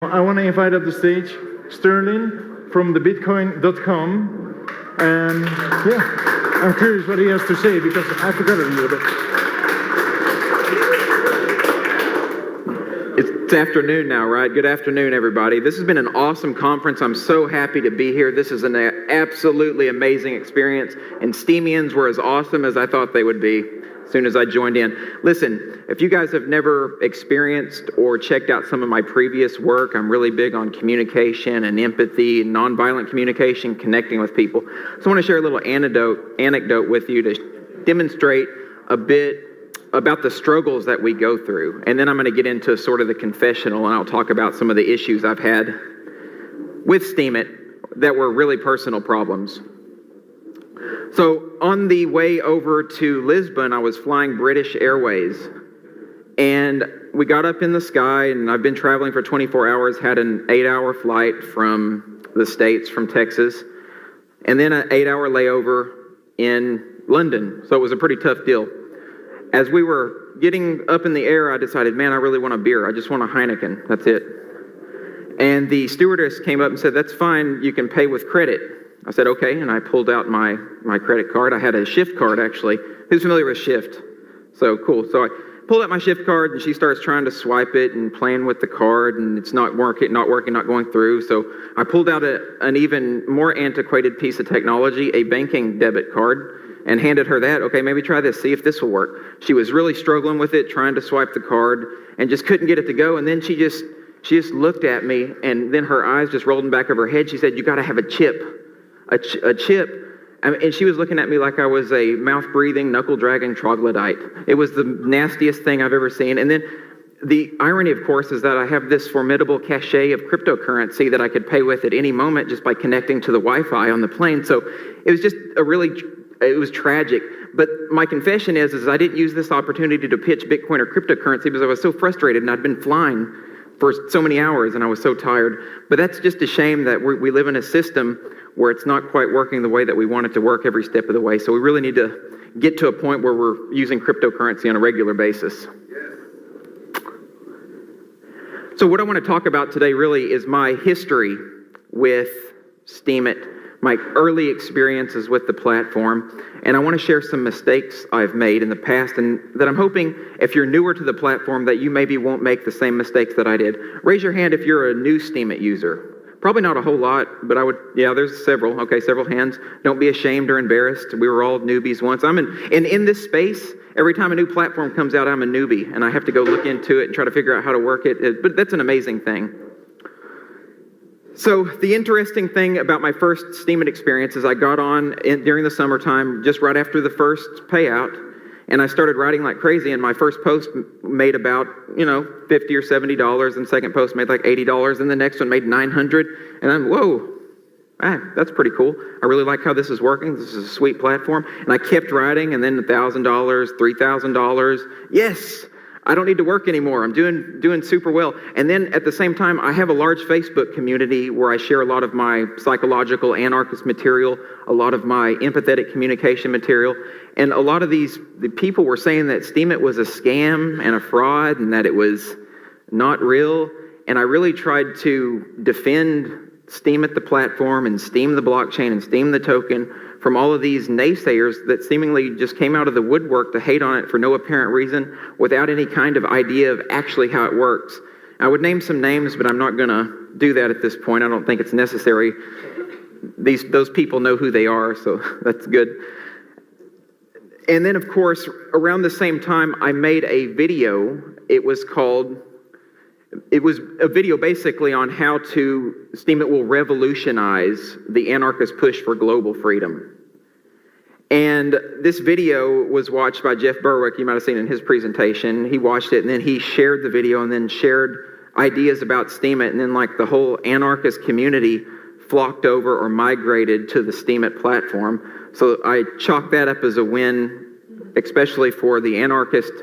I want to invite up the stage Sterlin from the Bitcoin.com, and yeah, I'm curious what he has to say because I forgot it a little bit. It's afternoon now, right? Good afternoon, everybody. This has been an awesome conference. I'm so happy to be here. This is an absolutely amazing experience, and Steemians were as awesome as I thought they would be as soon as I joined in. Listen, if you guys have never experienced or checked out some of my previous work, I'm really big on communication and empathy and nonviolent communication, connecting with people. So I want to share a little anecdote with you to demonstrate a bit about the struggles that we go through. And then I'm going to get into sort of the confessional, and I'll talk about some of the issues I've had with Steemit that were really personal problems. So on the way over to Lisbon, I was flying British Airways, and we got up in the sky, and I've been traveling for 24 hours, had an 8-hour flight from the States, from Texas, and then an 8-hour layover in London. So it was a pretty tough deal. As we were getting up in the air, I decided, man, I really want a beer. I just want a Heineken. That's it. And the stewardess came up and said, that's fine. You can pay with credit. I said, okay. And I pulled out my credit card. I had a Shift card, actually. Who's familiar with Shift? So cool. So I pulled out my Shift card, and she starts trying to swipe it and playing with the card, and it's not working, not going through. So I pulled out an even more antiquated piece of technology, a banking debit card, and handed her that. Okay, maybe try this, see if this will work. She was really struggling with it, trying to swipe the card, and just couldn't get it to go. And then she just looked at me, and then her eyes just rolled in the back of her head. She said, you got to have a chip. A chip. And she was looking at me like I was a mouth-breathing, knuckle-dragging troglodyte. It was the nastiest thing I've ever seen. And then the irony, of course, is that I have this formidable cachet of cryptocurrency that I could pay with at any moment just by connecting to the Wi-Fi on the plane. So it was just it was tragic. But my confession is I didn't use this opportunity to pitch Bitcoin or cryptocurrency because I was so frustrated, and I'd been flying for so many hours and I was so tired. But that's just a shame that we live in a system where it's not quite working the way that we want it to work every step of the way. So we really need to get to a point where we're using cryptocurrency on a regular basis. So what I want to talk about today really is my history with Steemit, my early experiences with the platform, and I want to share some mistakes I've made in the past, and that I'm hoping if you're newer to the platform that you maybe won't make the same mistakes that I did. Raise your hand if you're a new Steemit user. Probably not a whole lot, but there's several. Okay, several hands. Don't be ashamed or embarrassed. We were all newbies once. In this space, every time a new platform comes out, I'm a newbie, and I have to go look into it and try to figure out how to work it. But that's an amazing thing. So the interesting thing about my first Steemit experience is I got on during the summertime, just right after the first payout, and I started writing like crazy, and my first post made about, $50 or $70, and the second post made like $80, and the next one made $900, and I'm, whoa, that's pretty cool. I really like how this is working. This is a sweet platform. And I kept writing, and then $1,000, $3,000. Yes! I don't need to work anymore. I'm doing super well. And then at the same time, I have a large Facebook community where I share a lot of my psychological anarchist material, a lot of my empathetic communication material. And a lot of the people were saying that Steemit was a scam and a fraud and that it was not real. And I really tried to defend Steemit the platform and Steem the blockchain and Steem the token from all of these naysayers that seemingly just came out of the woodwork to hate on it for no apparent reason without any kind of idea of actually how it works. I would name some names, but I'm not going to do that at this point. I don't think it's necessary. Those people know who they are, so that's good. And then, of course, around the same time, I made a video. It was a video basically on how Steemit will revolutionize the anarchist push for global freedom. And this video was watched by Jeff Berwick. You might have seen it in his presentation. He watched it, and then he shared the video and then shared ideas about Steemit, and then like the whole anarchist community flocked over or migrated to the Steemit platform. So I chalked that up as a win, especially for the anarchist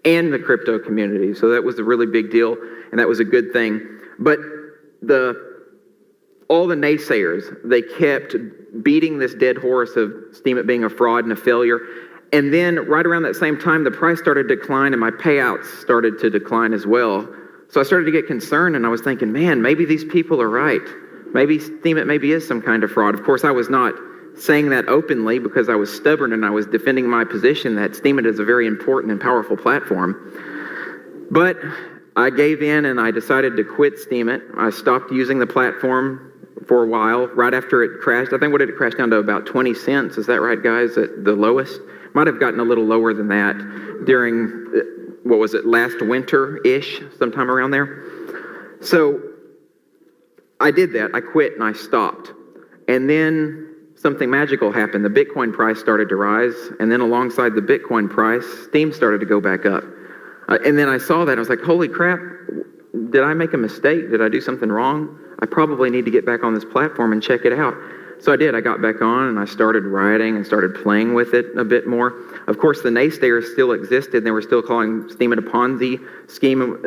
and the crypto community. So that was a really big deal, and that was a good thing. But all the naysayers, they kept beating this dead horse of Steemit being a fraud and a failure. And then right around that same time, the price started to decline and my payouts started to decline as well. So I started to get concerned, and I was thinking, man, maybe these people are right. Maybe Steemit maybe is some kind of fraud. Of course, I was not saying that openly because I was stubborn and I was defending my position that Steemit is a very important and powerful platform. But I gave in and I decided to quit Steemit. I stopped using the platform for a while, right after it crashed. I think what did it crash down to, about 20 cents? Is that right, guys, at the lowest? Might have gotten a little lower than that during, what was it, last winter-ish, sometime around there. So I did that. I quit and I stopped. And then something magical happened. The Bitcoin price started to rise, and then alongside the Bitcoin price, Steem started to go back up. And then I saw that. I was like, holy crap, did I make a mistake? Did I do something wrong? I probably need to get back on this platform and check it out. So I did. I got back on and I started writing and started playing with it a bit more. Of course, the naysayers still existed. They were still calling Steemit a Ponzi scheme.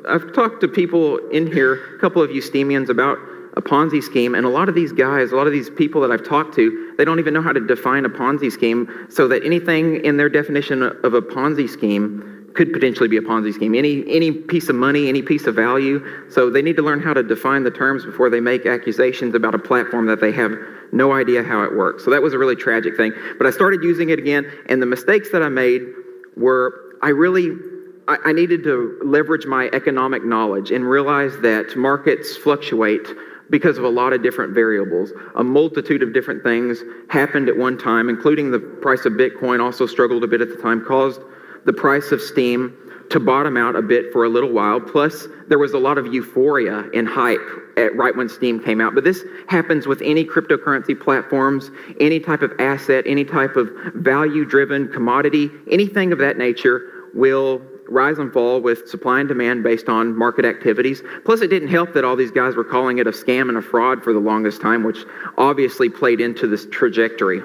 I've talked to people in here, a couple of you Steemians, about a Ponzi scheme, and a lot of these guys, a lot of these people that I've talked to, they don't even know how to define a Ponzi scheme, so that anything in their definition of a Ponzi scheme could potentially be a Ponzi scheme. Any piece of money, any piece of value. So they need to learn how to define the terms before they make accusations about a platform that they have no idea how it works. So that was a really tragic thing. But I started using it again, and the mistakes that I made were I needed to leverage my economic knowledge and realize that markets fluctuate because of a lot of different variables. A multitude of different things happened at one time, including the price of Bitcoin also struggled a bit at the time, caused the price of Steem to bottom out a bit for a little while. Plus, there was a lot of euphoria and hype right when Steem came out. But this happens with any cryptocurrency platforms, any type of asset, any type of value-driven commodity, anything of that nature will rise and fall with supply and demand based on market activities. Plus, it didn't help that all these guys were calling it a scam and a fraud for the longest time, which obviously played into this trajectory.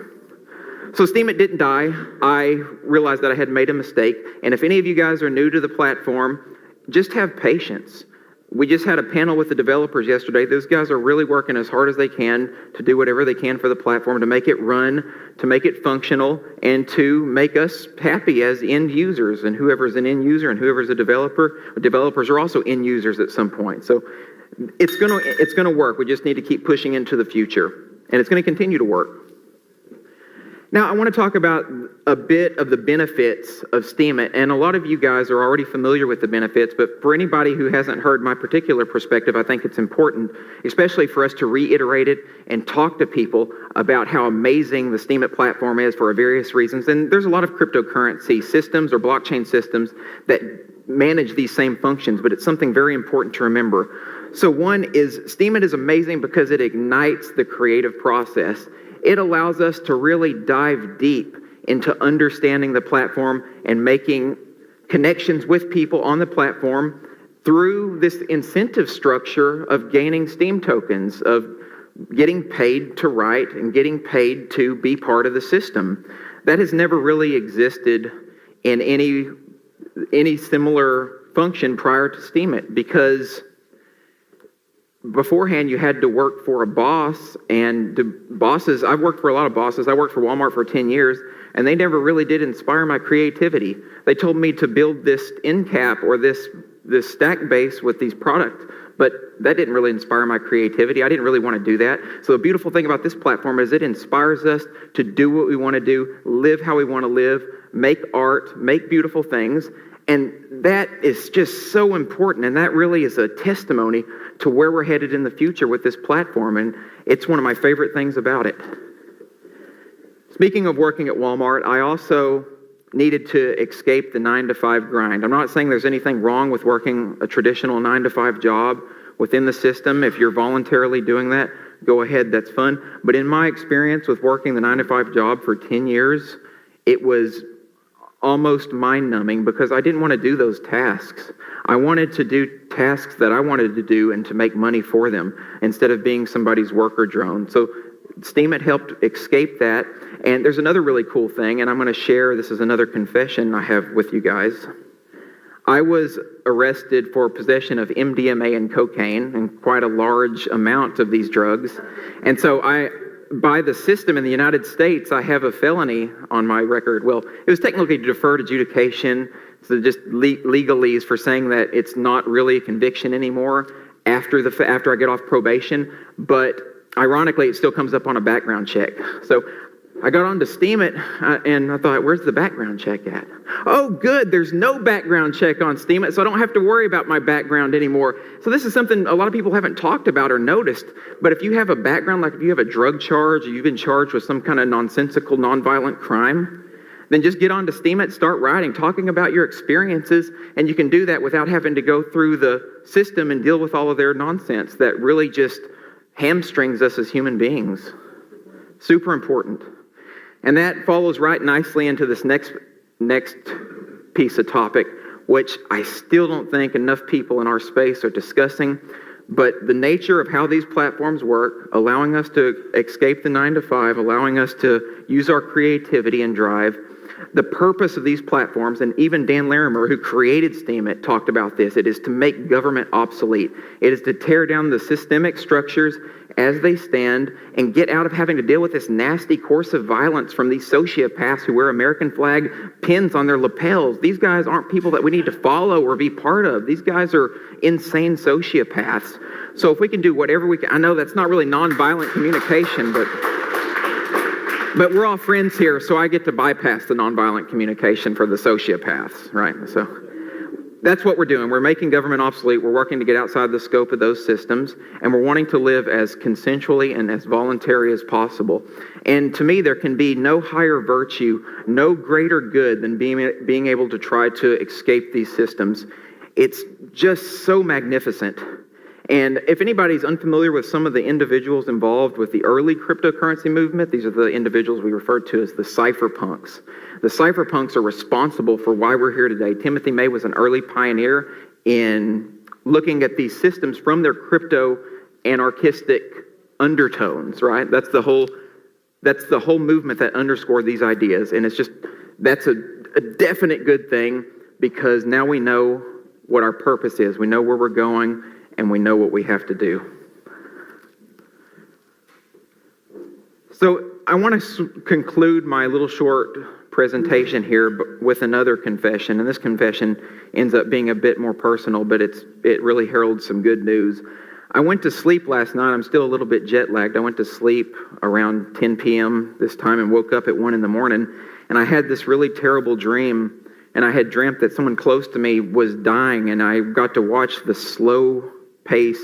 So Steemit didn't die. I realized that I had made a mistake. And if any of you guys are new to the platform, just have patience. We just had a panel with the developers yesterday. Those guys are really working as hard as they can to do whatever they can for the platform, to make it run, to make it functional, and to make us happy as end users. And whoever's an end user and whoever's a developer, developers are also end users at some point. So it's gonna work. We just need to keep pushing into the future. And it's gonna continue to work. Now, I want to talk about a bit of the benefits of Steemit, and a lot of you guys are already familiar with the benefits, but for anybody who hasn't heard my particular perspective, I think it's important, especially for us to reiterate it and talk to people about how amazing the Steemit platform is for various reasons. And there's a lot of cryptocurrency systems or blockchain systems that manage these same functions, but it's something very important to remember. So one is, Steemit is amazing because it ignites the creative process. It allows us to really dive deep into understanding the platform and making connections with people on the platform through this incentive structure of gaining Steem tokens, of getting paid to write and getting paid to be part of the system. That has never really existed in any similar function prior to Steemit, because beforehand, you had to work for a boss, and the bosses, I've worked for a lot of bosses. I worked for Walmart for 10 years, and they never really did inspire my creativity. They told me to build this end cap or this stack base with these products, but that didn't really inspire my creativity. I didn't really want to do that. So the beautiful thing about this platform is it inspires us to do what we want to do, live how we want to live, make art, make beautiful things. And that is just so important, and that really is a testimony to where we're headed in the future with this platform, and it's one of my favorite things about it. Speaking of working at Walmart, I also needed to escape the 9-to-5 grind. I'm not saying there's anything wrong with working a traditional 9-to-5 job within the system. If you're voluntarily doing that, go ahead, that's fun. But in my experience with working the 9-to-5 job for 10 years, it was almost mind-numbing because I didn't want to do those tasks. I wanted to do tasks that I wanted to do and to make money for them instead of being somebody's worker drone. So Steemit helped escape that. And there's another really cool thing, and I'm going to share, this is another confession I have with you guys. I was arrested for possession of MDMA and cocaine, and quite a large amount of these drugs. And so by the system in the United States, I have a felony on my record. Well, it was technically deferred adjudication So just legalese for saying that it's not really a conviction anymore after I get off probation. But ironically, it still comes up on a background check. So I got on to Steemit, and I thought, where's the background check at? Oh, good, there's no background check on Steemit, so I don't have to worry about my background anymore. So this is something a lot of people haven't talked about or noticed, but if you have a background, like if you have a drug charge or you've been charged with some kind of nonsensical, nonviolent crime, then just get on to Steemit, start writing, talking about your experiences, and you can do that without having to go through the system and deal with all of their nonsense that really just hamstrings us as human beings. Super important. And that follows right nicely into this next piece of topic, which I still don't think enough people in our space are discussing, but the nature of how these platforms work, allowing us to escape the 9 to 5, allowing us to use our creativity and drive. The purpose of these platforms, and even Dan Larimer, who created Steemit, talked about this. It is to make government obsolete. It is to tear down the systemic structures as they stand and get out of having to deal with this nasty course of violence from these sociopaths who wear American flag pins on their lapels. These guys aren't people that we need to follow or be part of. These guys are insane sociopaths. So if we can do whatever we can, I know that's not really nonviolent communication, but we're all friends here, so I get to bypass the nonviolent communication for the sociopaths, right? So that's what we're doing. We're making government obsolete. We're working to get outside the scope of those systems, and we're wanting to live as consensually and as voluntary as possible. And to me, there can be no higher virtue, no greater good than being able to try to escape these systems. It's just so magnificent. And if anybody's unfamiliar with some of the individuals involved with the early cryptocurrency movement, these are the individuals we refer to as the Cypher Punks. The Cypher Punks are responsible for why we're here today. Timothy May was an early pioneer in looking at these systems from their crypto anarchistic undertones, right? That's the whole movement that underscored these ideas. And that's a definite good thing, because now we know what our purpose is. We know where we're going, and we know what we have to do. So I want to conclude my little short presentation here with another confession, and this confession ends up being a bit more personal, but it really heralds some good news. I went to sleep last night. I'm still a little bit jet lagged. I went to sleep around 10 p.m. this time and woke up at 1 in the morning, and I had this really terrible dream. And I had dreamt that someone close to me was dying, and I got to watch the slow pace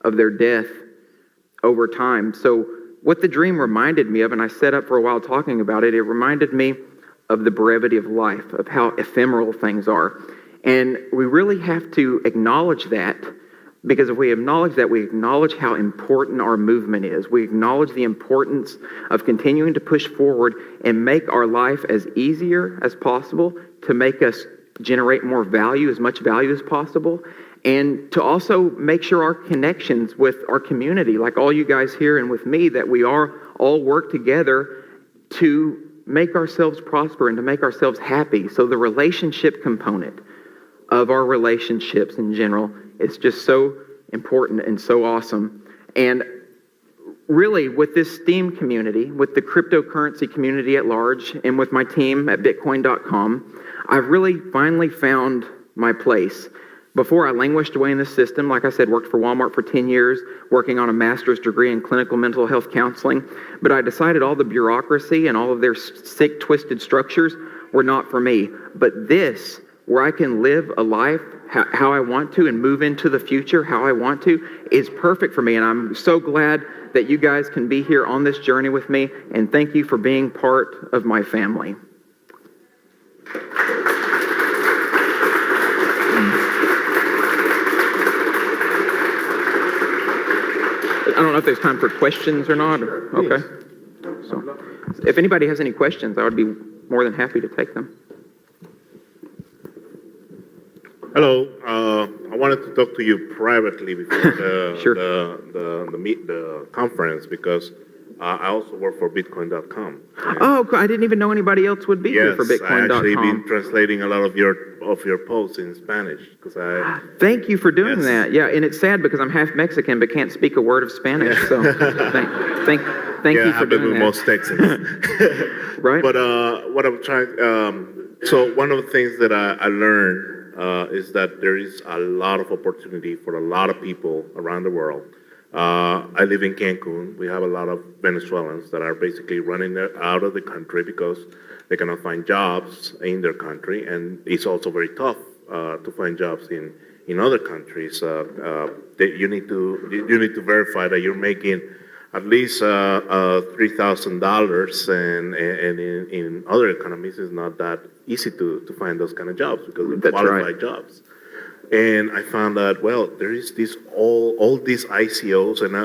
of their death over time. So what the dream reminded me of, and I sat up for a while talking about it, it reminded me of the brevity of life, of how ephemeral things are. And we really have to acknowledge that, because if we acknowledge that, we acknowledge how important our movement is. We acknowledge the importance of continuing to push forward and make our life as easier as possible, to make us generate more value, as much value as possible, and to also make sure our connections with our community, like all you guys here and with me, that we are all work together to make ourselves prosper and to make ourselves happy. So the relationship component of our relationships in general is just so important and so awesome. And really, with this Steem community, with the cryptocurrency community at large, and with my team at Bitcoin.com, I've really finally found my place. Before, I languished away in the system. Like I said, worked for Walmart for 10 years, working on a master's degree in clinical mental health counseling. But I decided all the bureaucracy and all of their sick, twisted structures were not for me. But this, where I can live a life how I want to and move into the future how I want to, is perfect for me. And I'm so glad that you guys can be here on this journey with me. And thank you for being part of my family. I don't know if there's time for questions or not. Okay. So, if anybody has any questions, I would be more than happy to take them. Hello. I wanted to talk to you privately before Sure. the conference, because I also work for Bitcoin.com. Oh, I didn't even know anybody else would be here for Bitcoin.com. Yes, I actually been translating a lot of your posts in Spanish, because I. Thank you for doing Yes. that. Yeah, and it's sad because I'm half Mexican but can't speak a word of Spanish. So thank you for doing with that. most Texans. Right. But what I'm trying So one of the things that I learned is that there is a lot of opportunity for a lot of people around the world. I live in Cancun. We have a lot of Venezuelans that are basically running out of the country because they cannot find jobs in their country, and it's also very tough to find jobs in other countries. You need to verify that you're making at least $3,000, and in other economies, it's not that easy to find those kind of jobs because they're qualified jobs. And I found that, well, there is all these ICOs, and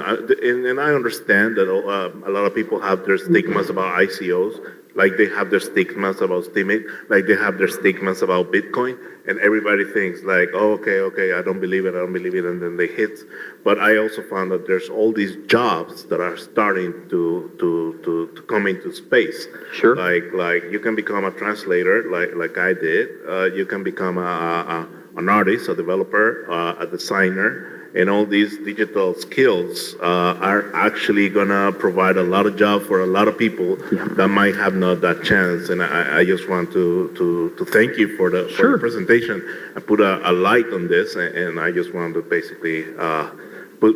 I understand that a lot of people have their stigmas about ICOs, like they have their stigmas about Steemit, like they have their stigmas about Bitcoin, and everybody thinks like, oh, okay, I don't believe it, and then they hit. But I also found that there's all these jobs that are starting to come into space. Sure. Like you can become a translator, like I did. You can become an artist, a developer, a designer, and all these digital skills are actually gonna provide a lot of jobs for a lot of people that might have not that chance. And I just want to thank you for the presentation. I put a light on this, and I just want to basically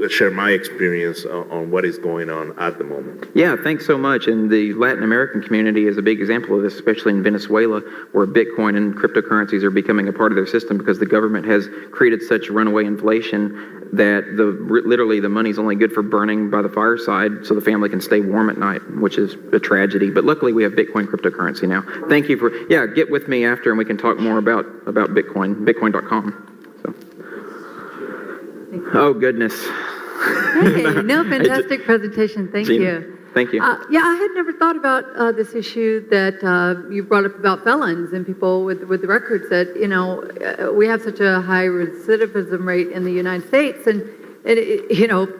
share my experience on what is going on at the moment. Yeah, thanks so much. And the Latin American community is a big example of this, especially in Venezuela, where Bitcoin and cryptocurrencies are becoming a part of their system because the government has created such runaway inflation that literally the money's only good for burning by the fireside so the family can stay warm at night, which is a tragedy. But luckily we have Bitcoin cryptocurrency now. Thank you get with me after and we can talk more about Bitcoin, bitcoin.com. Oh, goodness. Hey, no, fantastic presentation. Thank you. Thank you. Yeah, I had never thought about this issue that you brought up about felons and people with the records that, we have such a high recidivism rate in the United States, and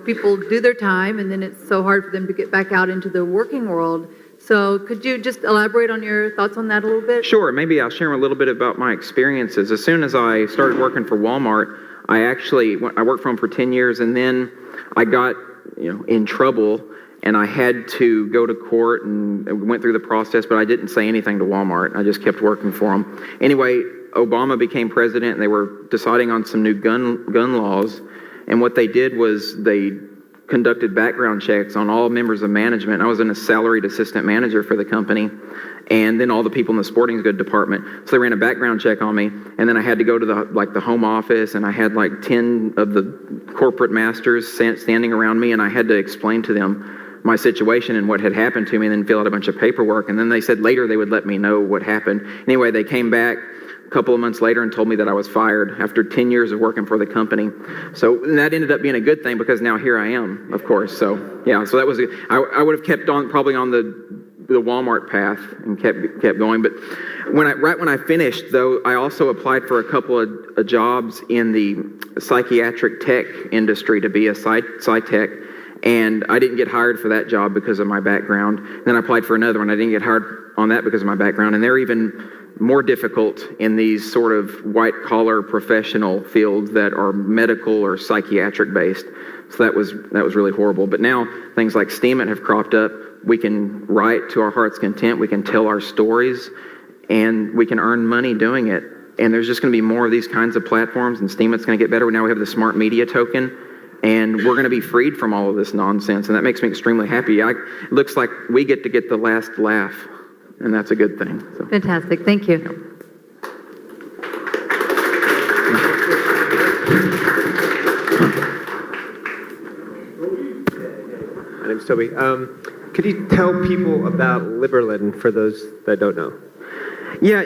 people do their time and then it's so hard for them to get back out into the working world. So could you just elaborate on your thoughts on that a little bit? Sure. Maybe I'll share a little bit about my experiences. As soon as I started working for Walmart, I worked for them for 10 years, and then I got, in trouble, and I had to go to court and went through the process, but I didn't say anything to Walmart. I just kept working for them. Anyway, Obama became president, and they were deciding on some new gun laws, and what they did was they conducted background checks on all members of management. I was a salaried assistant manager for the company, and then all the people in the sporting goods department. So they ran a background check on me, and then I had to go to the home office, and I had 10 of the corporate masters standing around me, and I had to explain to them my situation and what had happened to me, and then fill out a bunch of paperwork. And then they said later they would let me know what happened. Anyway, they came back a couple of months later and told me that I was fired after 10 years of working for the company. So that ended up being a good thing because now here I am, of course. So yeah, so that was I would have kept on probably on the Walmart path and kept going. But right when I finished, though, I also applied for a couple of jobs in the psychiatric tech industry to be a psych-tech, and I didn't get hired for that job because of my background. Then I applied for another one. I didn't get hired on that because of my background, and they're even more difficult in these sort of white-collar professional fields that are medical or psychiatric-based. So that was really horrible. But now things like Steemit have cropped up. We can write to our heart's content. We can tell our stories, and we can earn money doing it. And there's just going to be more of these kinds of platforms, and Steemit's going to get better. Now we have the smart media token, and we're going to be freed from all of this nonsense, and that makes me extremely happy. It looks like we get to get the last laugh, and that's a good thing. So. Fantastic. Thank you. Yeah. My name's Toby. Could you tell people about Liberland for those that don't know? Yeah,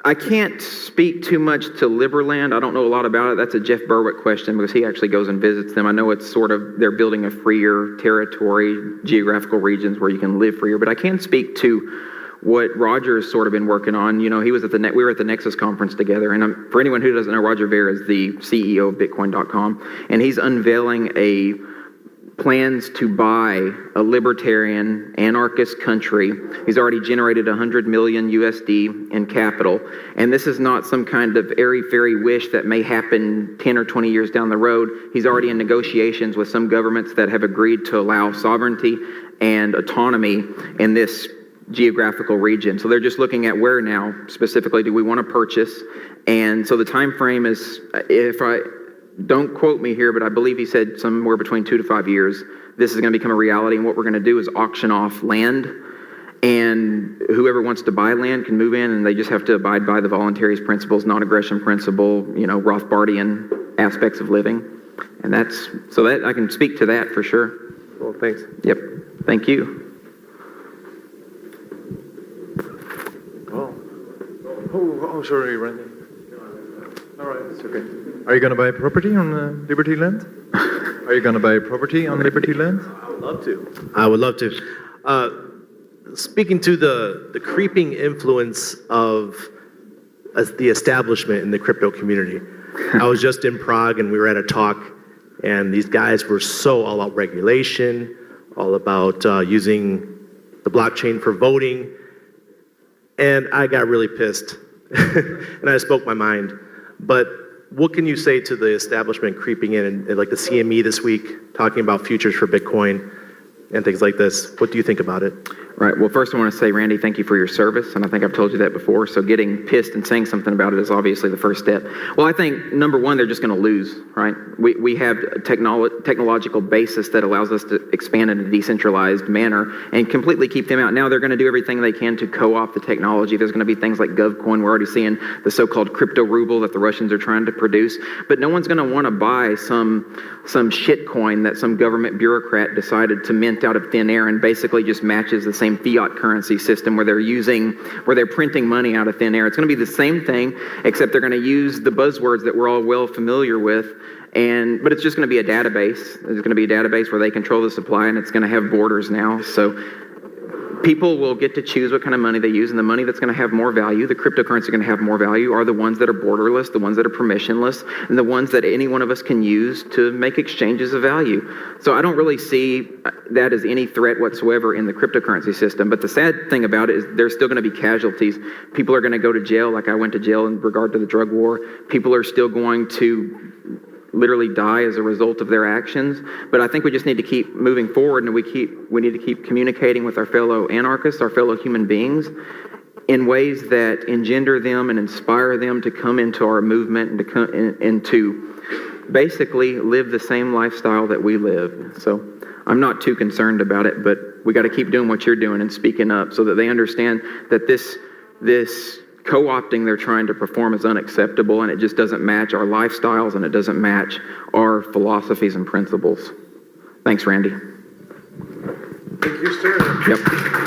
I can't speak too much to Liberland. I don't know a lot about it. That's a Jeff Berwick question because he actually goes and visits them. I know it's they're building a freer territory, geographical regions where you can live freer, but I can speak to what Roger's sort of been working on. We were at the Nexus conference together, and for anyone who doesn't know, Roger Ver is the CEO of bitcoin.com, and he's unveiling plans to buy a libertarian anarchist country. He's already generated $100 million USD in capital, and this is not some kind of airy-fairy wish that may happen 10 or 20 years down the road. He's already in negotiations with some governments that have agreed to allow sovereignty and autonomy in this geographical region. So they're just looking at where now specifically do we want to purchase. And so the time frame is, if I don't quote me here, but I believe he said somewhere between 2 to 5 years, this is going to become a reality. And what we're going to do is auction off land, and whoever wants to buy land can move in, and they just have to abide by the voluntaries principles, non-aggression principle, Rothbardian aspects of living. And so that I can speak to that for sure. Well, thanks. Yep. Thank you. Oh, sorry, Randy. All right, it's okay. Are you going to buy property on Liberty Land? Are you going to buy property on Liberty Land? I would love to. I would love to. Speaking to the creeping influence of the establishment in the crypto community, I was just in Prague and we were at a talk, and these guys were so all about regulation, all about using the blockchain for voting, and I got really pissed, and I spoke my mind. But what can you say to the establishment creeping in, and like the CME this week, talking about futures for Bitcoin and things like this? What do you think about it? Right. Well, first I want to say, Randy, thank you for your service, and I think I've told you that before. So getting pissed and saying something about it is obviously the first step. Well, I think number one, they're just going to lose, right? We have a technological basis that allows us to expand in a decentralized manner and completely keep them out. Now they're going to do everything they can to co-opt the technology. There's going to be things like GovCoin. We're already seeing the so-called crypto ruble that the Russians are trying to produce. But no one's going to want to buy some shit coin that some government bureaucrat decided to mint out of thin air and basically just matches the same fiat currency system where they're printing money out of thin air. It's going to be the same thing, except they're going to use the buzzwords that we're all well familiar with. But it's just going to be a database. There's going to be a database where they control the supply, and it's going to have borders now. So people will get to choose what kind of money they use, and the money that's going to have more value, the cryptocurrency going to have more value, are the ones that are borderless, the ones that are permissionless, and the ones that any one of us can use to make exchanges of value. So I don't really see that as any threat whatsoever in the cryptocurrency system. But the sad thing about it is there's still going to be casualties. People are going to go to jail, like I went to jail in regard to the drug war. People are still going to literally die as a result of their actions. But I think we just need to keep moving forward, and we need to keep communicating with our fellow anarchists, our fellow human beings, in ways that engender them and inspire them to come into our movement and to basically live the same lifestyle that we live. So I'm not too concerned about it, but we got to keep doing what you're doing and speaking up so that they understand that this co-opting they're trying to perform is unacceptable, and it just doesn't match our lifestyles, and it doesn't match our philosophies and principles. Thanks, Randy. Thank you, sir. Yep.